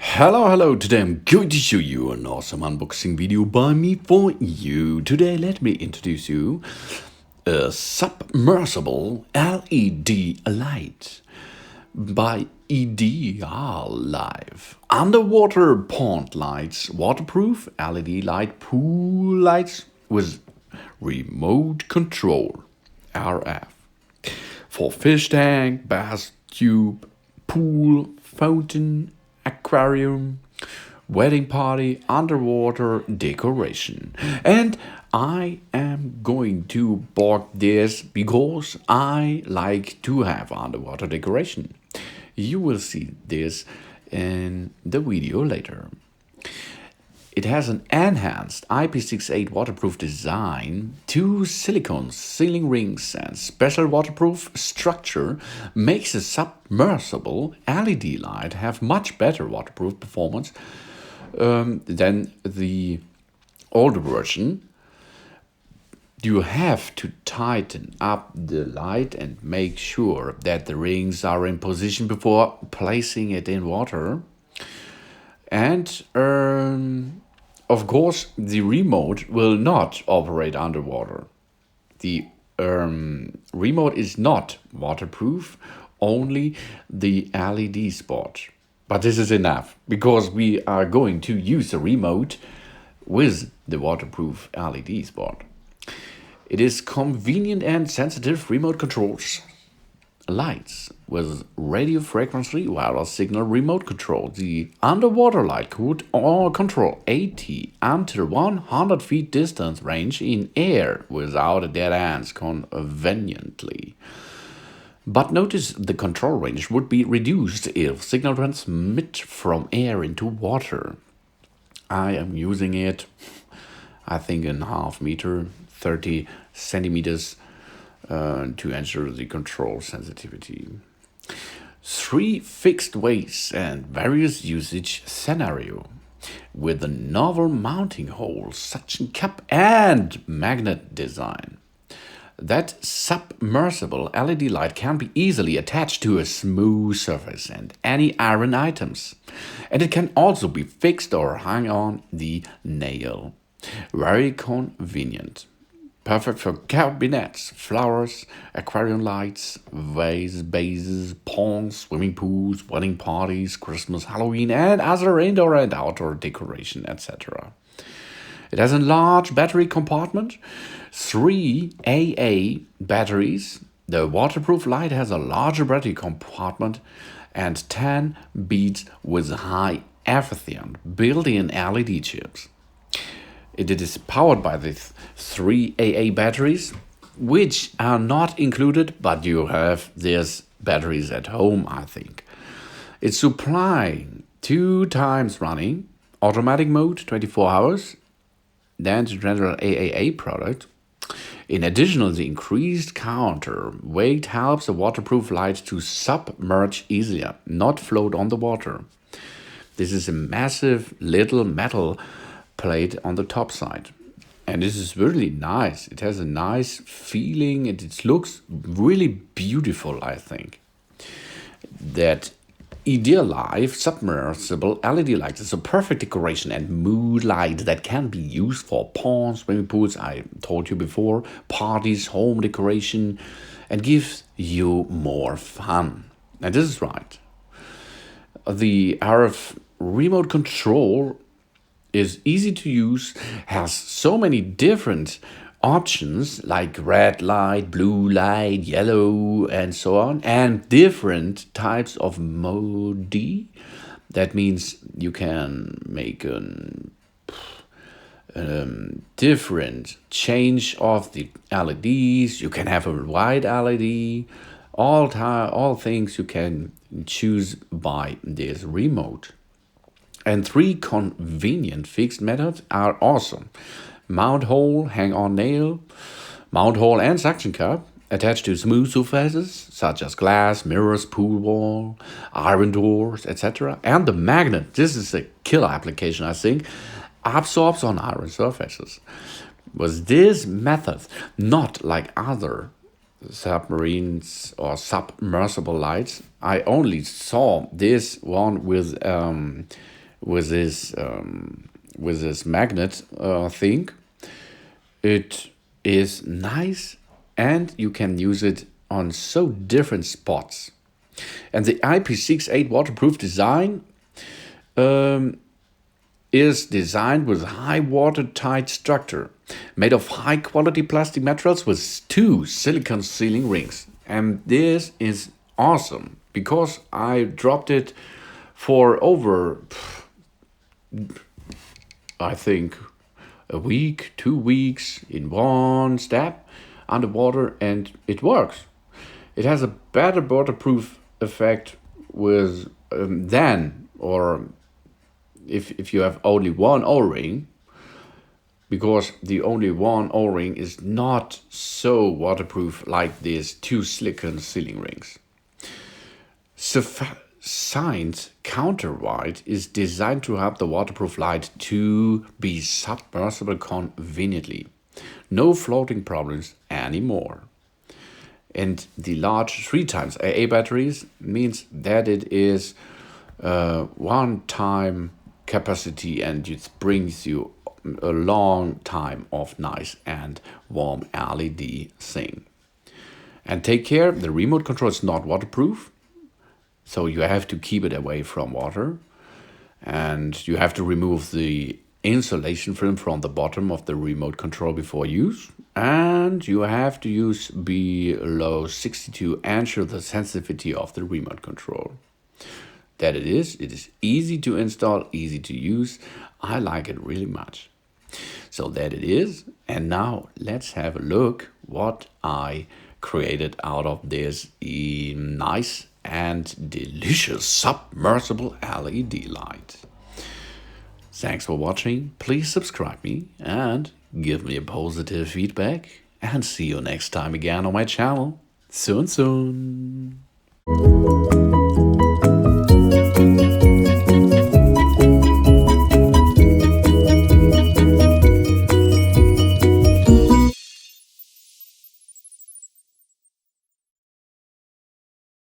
Hello, today I'm going to show you an awesome unboxing video by me for you. Today let me introduce you a submersible LED light by Idealife. Underwater pond lights, waterproof LED light pool lights with remote control, RF. For fish tank, bathtub, pool, fountain, aquarium, wedding party, underwater decoration. And I am going to bought this because I like to have underwater decoration. You will see this in the video later. It has an enhanced IP68 waterproof design, two silicone sealing rings and special waterproof structure makes the submersible LED light have much better waterproof performance than the older version. You have to tighten up the light and make sure that the rings are in position before placing it in water. And of course, the remote will not operate underwater. The remote is not waterproof, only the LED spot. But this is enough, because we are going to use the remote with the waterproof LED spot. It is convenient and sensitive remote controls. Lights with radio frequency wireless signal remote control. The underwater light could control 80 until 100 feet distance range in air without dead ends conveniently. But notice the control range would be reduced if signal transmit from air into water. I am using it, I think, in half meter, 30 centimeters. To ensure the control sensitivity. 3 fixed weights and various usage scenario with a novel mounting hole, suction cup and magnet design. That submersible LED light can be easily attached to a smooth surface and any iron items. And it can also be fixed or hung on the nail. Very convenient. Perfect for cabinets, flowers, aquarium lights, vases, bases, ponds, swimming pools, wedding parties, Christmas, Halloween, and other indoor and outdoor decoration, etc. It has a large battery compartment, 3 AA batteries. The waterproof light has a larger battery compartment and 10 beads with high efficient built-in LED chips. It is powered by the 3 AA batteries, which are not included, but you have these batteries at home, I think. It's supplying 2 times running, automatic mode, 24 hours, then the general AAA product. In addition, the increased counter weight helps the waterproof light to submerge easier, not float on the water. This is a massive little metal plate on the top side, and this is really nice. It has a nice feeling and it looks really beautiful. I think that Idealife submersible LED light is a perfect decoration and mood light that can be used for ponds, swimming pools, I told you before, parties, home decoration, and gives you more fun. And this is right. The RF remote control is easy to use, has so many different options like red light, blue light, yellow, and so on, and different types of modi. That means you can make a different change of the LEDs. You can have a white LED. All things you can choose by this remote. And 3 convenient fixed methods are awesome. Mount hole, hang on nail, mount hole and suction cup attached to smooth surfaces such as glass, mirrors, pool wall, iron doors, etc. And the magnet, this is a killer application, I think, absorbs on iron surfaces. With this method, not like other submarines or submersible lights, I only saw this one with with this magnet thing. It is nice, and you can use it on so different spots. And the IP68 waterproof design is designed with high watertight structure, made of high quality plastic materials with 2 silicone sealing rings. And this is awesome because I dropped it for over, I think, a week, 2 weeks in one step underwater, and it works. It has a better waterproof effect with than, or if you have only one O-ring, because the only one O-ring is not so waterproof like these 2 silicone sealing rings. Science Counterweight is designed to help the waterproof light to be submersible conveniently. No floating problems anymore. And the large 3 times AA batteries means that it is one-time capacity, and it brings you a long time of nice and warm LED thing. And take care, the remote control is not waterproof, so you have to keep it away from water, and you have to remove the insulation film from the bottom of the remote control before use, and you have to use below 60 to ensure the sensitivity of the remote control. That it is easy to install, easy to use. I like it really much. So that it is, and now let's have a look what I created out of this nice and delicious submersible LED light. Thanks for watching. Please subscribe me and give me a positive feedback, and see you next time again on my channel. Soon.